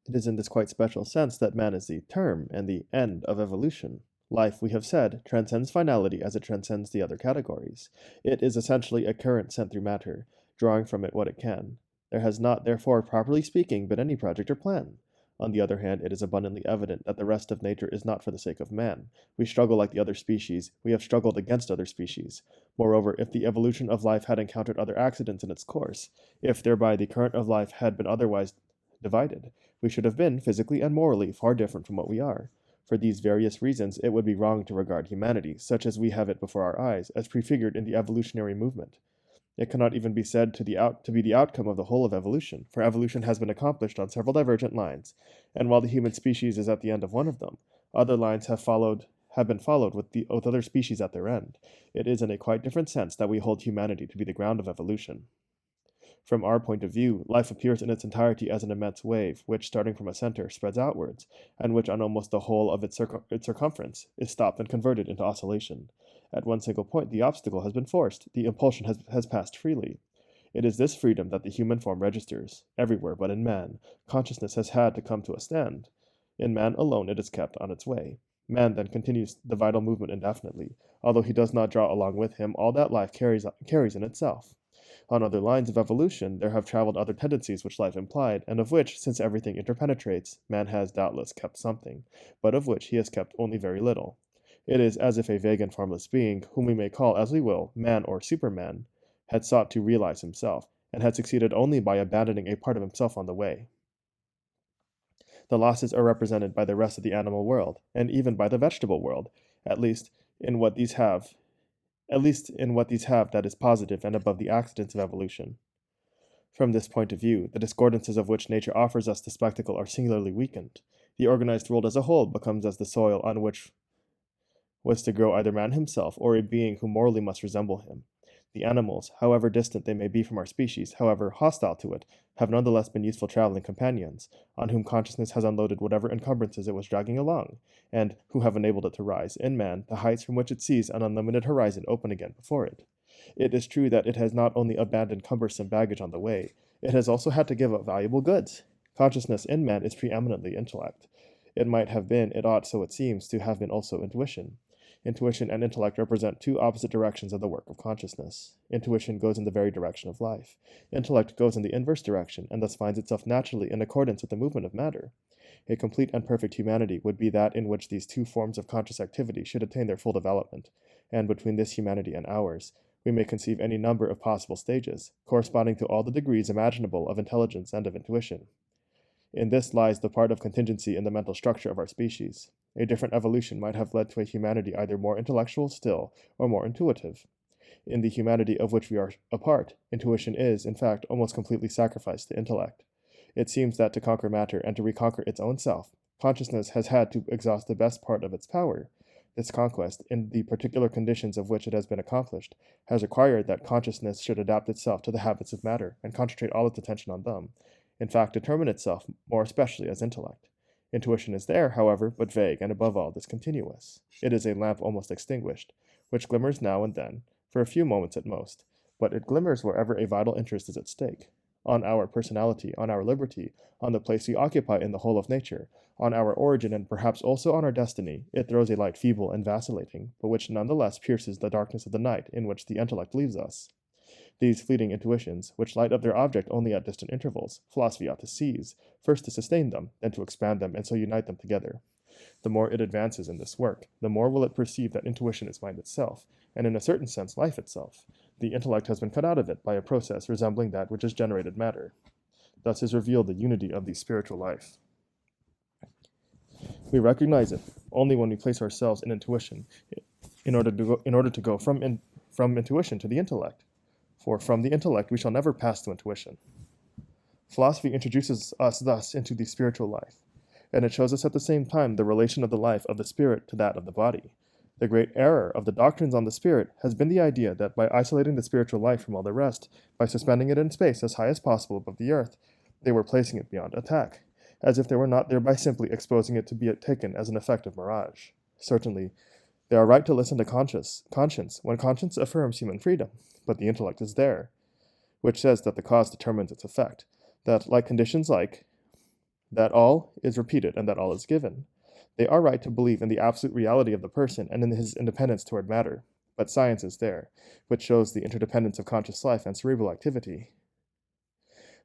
It is in this quite special sense that man is the term and the end of evolution. Life, we have said, transcends finality as it transcends the other categories. It is essentially a current sent through matter, drawing from it what it can. There has not, therefore, properly speaking, been any project or plan. On the other hand, it is abundantly evident that the rest of nature is not for the sake of man. We struggle like the other species, we have struggled against other species. Moreover, if the evolution of life had encountered other accidents in its course, if thereby the current of life had been otherwise divided, we should have been, physically and morally, far different from what we are. For these various reasons, it would be wrong to regard humanity, such as we have it before our eyes, as prefigured in the evolutionary movement. It cannot even be said to be the outcome of the whole of evolution, for evolution has been accomplished on several divergent lines, and while the human species is at the end of one of them, other lines have been followed with other species at their end. It is in a quite different sense that we hold humanity to be the ground of evolution. From our point of view, life appears in its entirety as an immense wave, which, starting from a center, spreads outwards, and which, on almost the whole of its circumference, is stopped and converted into oscillation. At one single point, the obstacle has been forced, the impulsion has passed freely. It is this freedom that the human form registers. Everywhere but in man, consciousness has had to come to a stand. In man alone it is kept on its way. Man then continues the vital movement indefinitely, although he does not draw along with him all that life carries in itself. On other lines of evolution, there have traveled other tendencies which life implied, and of which, since everything interpenetrates, man has doubtless kept something, but of which he has kept only very little. It is as if a vague and formless being, whom we may call as we will, man or superman, had sought to realize himself, and had succeeded only by abandoning a part of himself on the way. The losses are represented by the rest of the animal world, and even by the vegetable world, at least in what these have that is positive and above the accidents of evolution. From this point of view, the discordances of which nature offers us the spectacle are singularly weakened. The organized world as a whole becomes as the soil on which was to grow either man himself or a being who morally must resemble him. The animals, however distant they may be from our species, however hostile to it, have nonetheless been useful traveling companions, on whom consciousness has unloaded whatever encumbrances it was dragging along, and who have enabled it to rise, in man, the heights from which it sees an unlimited horizon open again before it. It is true that it has not only abandoned cumbersome baggage on the way, it has also had to give up valuable goods. Consciousness in man is preeminently intellect. It might have been, it ought, so it seems, to have been also intuition. Intuition and intellect represent two opposite directions of the work of consciousness. Intuition goes in the very direction of life. Intellect goes in the inverse direction, and thus finds itself naturally in accordance with the movement of matter. A complete and perfect humanity would be that in which these two forms of conscious activity should attain their full development, and between this humanity and ours, we may conceive any number of possible stages, corresponding to all the degrees imaginable of intelligence and of intuition. In this lies the part of contingency in the mental structure of our species. A different evolution might have led to a humanity either more intellectual still, or more intuitive. In the humanity of which we are a part, intuition is, in fact, almost completely sacrificed to intellect. It seems that to conquer matter and to reconquer its own self, consciousness has had to exhaust the best part of its power. This conquest, in the particular conditions of which it has been accomplished, has required that consciousness should adapt itself to the habits of matter and concentrate all its attention on them, in fact determine itself more especially as intellect. Intuition is there, however, but vague and above all discontinuous. It is a lamp almost extinguished, which glimmers now and then, for a few moments at most, but it glimmers wherever a vital interest is at stake. On our personality, on our liberty, on the place we occupy in the whole of nature, on our origin and perhaps also on our destiny, it throws a light feeble and vacillating, but which none the less pierces the darkness of the night in which the intellect leaves us. These fleeting intuitions, which light up their object only at distant intervals, philosophy ought to seize, first to sustain them, then to expand them, and so unite them together. The more it advances in this work, the more will it perceive that intuition is mind itself, and in a certain sense life itself. The intellect has been cut out of it by a process resembling that which has generated matter. Thus is revealed the unity of the spiritual life. We recognize it only when we place ourselves in intuition, in order to go from intuition to the intellect. For from the intellect we shall never pass to intuition. Philosophy introduces us thus into the spiritual life, and it shows us at the same time the relation of the life of the spirit to that of the body. The great error of the doctrines on the spirit has been the idea that by isolating the spiritual life from all the rest, by suspending it in space as high as possible above the earth, they were placing it beyond attack, as if they were not thereby simply exposing it to be taken as an effect of mirage. Certainly, they are right to listen to conscience when conscience affirms human freedom, but the intellect is there, which says that the cause determines its effect, that like conditions like, that all is repeated and that all is given. They are right to believe in the absolute reality of the person and in his independence toward matter, but science is there, which shows the interdependence of conscious life and cerebral activity.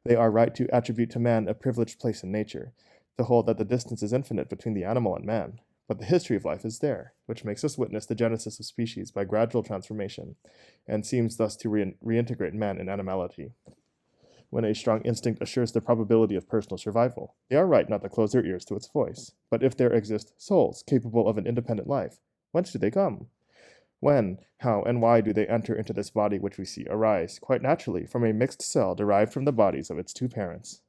They are right to attribute to man a privileged place in nature, to hold that the distance is infinite between the animal and man, but the history of life is there, which makes us witness the genesis of species by gradual transformation, and seems thus to reintegrate man in animality. When a strong instinct assures the probability of personal survival, they are right not to close their ears to its voice. But if there exist souls capable of an independent life, whence do they come? When, how, and why do they enter into this body which we see arise, quite naturally, from a mixed cell derived from the bodies of its two parents?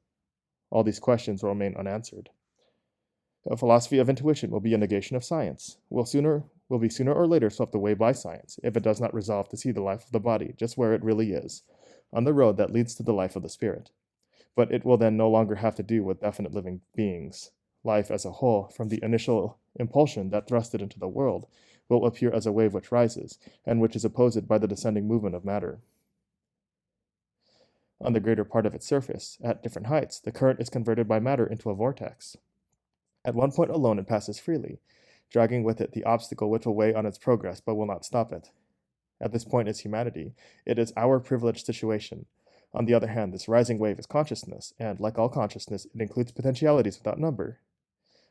All these questions will remain unanswered. A philosophy of intuition will be a negation of science, will be sooner or later swept away by science, if it does not resolve to see the life of the body just where it really is, on the road that leads to the life of the spirit. But it will then no longer have to do with definite living beings. Life as a whole, from the initial impulsion that thrust it into the world, will appear as a wave which rises, and which is opposed by the descending movement of matter. On the greater part of its surface, at different heights, the current is converted by matter into a vortex. At one point alone it passes freely, dragging with it the obstacle which will weigh on its progress but will not stop it. At this point is humanity. It is our privileged situation. On the other hand, this rising wave is consciousness, and, like all consciousness, it includes potentialities without number,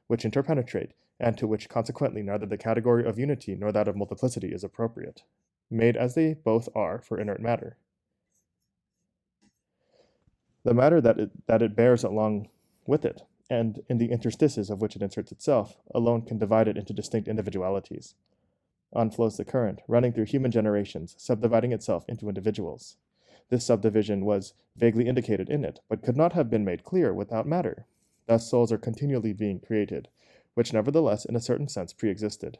which interpenetrate, and to which consequently neither the category of unity nor that of multiplicity is appropriate, made as they both are for inert matter. The matter that it bears along with it, and in the interstices of which it inserts itself, alone can divide it into distinct individualities. On flows the current, running through human generations, subdividing itself into individuals. This subdivision was vaguely indicated in it, but could not have been made clear without matter. Thus souls are continually being created, which nevertheless in a certain sense pre-existed.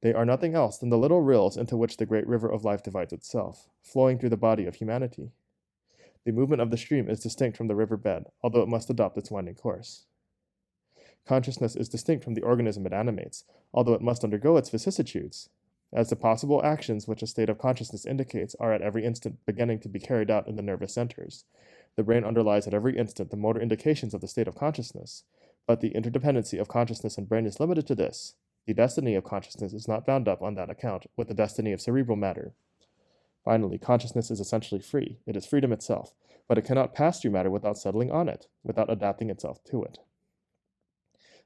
They are nothing else than the little rills into which the great river of life divides itself, flowing through the body of humanity. The movement of the stream is distinct from the river bed, although it must adopt its winding course. Consciousness is distinct from the organism it animates, although it must undergo its vicissitudes, as the possible actions which a state of consciousness indicates are at every instant beginning to be carried out in the nervous centers. The brain underlies at every instant the motor indications of the state of consciousness, but the interdependency of consciousness and brain is limited to this. The destiny of consciousness is not bound up on that account with the destiny of cerebral matter. Finally, consciousness is essentially free. It is freedom itself, but it cannot pass through matter without settling on it, without adapting itself to it.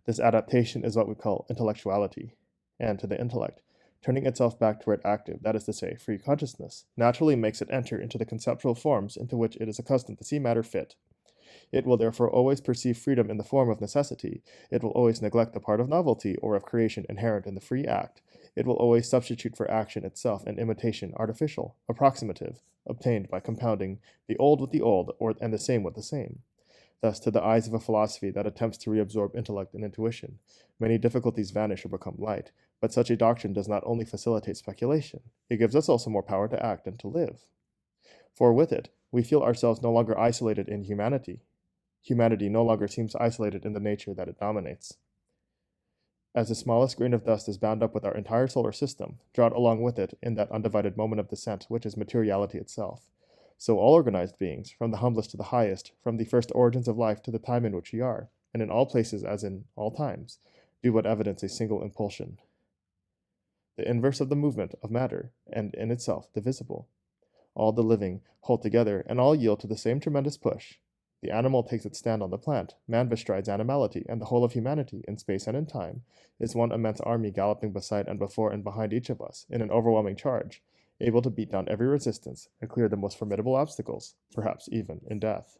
This adaptation is what we call intellectuality, and to the intellect, turning itself back toward active, that is to say, free consciousness, naturally makes it enter into the conceptual forms into which it is accustomed to see matter fit. It will therefore always perceive freedom in the form of necessity. It will always neglect the part of novelty or of creation inherent in the free act. It will always substitute for action itself an imitation, artificial, approximative, obtained by compounding the old with the old, and the same with the same. Thus, to the eyes of a philosophy that attempts to reabsorb intellect and intuition, many difficulties vanish or become light, but such a doctrine does not only facilitate speculation, it gives us also more power to act and to live. For with it, we feel ourselves no longer isolated in humanity. Humanity no longer seems isolated in the nature that it dominates. As the smallest grain of dust is bound up with our entire solar system, drawn along with it in that undivided moment of descent which is materiality itself, so all organized beings, from the humblest to the highest, from the first origins of life to the time in which we are, and in all places as in all times, do but evidence a single impulsion, the inverse of the movement of matter, and in itself divisible. All the living hold together, and all yield to the same tremendous push. The animal takes its stand on the plant, man bestrides animality, and the whole of humanity, in space and in time, is one immense army galloping beside and before and behind each of us, in an overwhelming charge, able to beat down every resistance and clear the most formidable obstacles, perhaps even in death.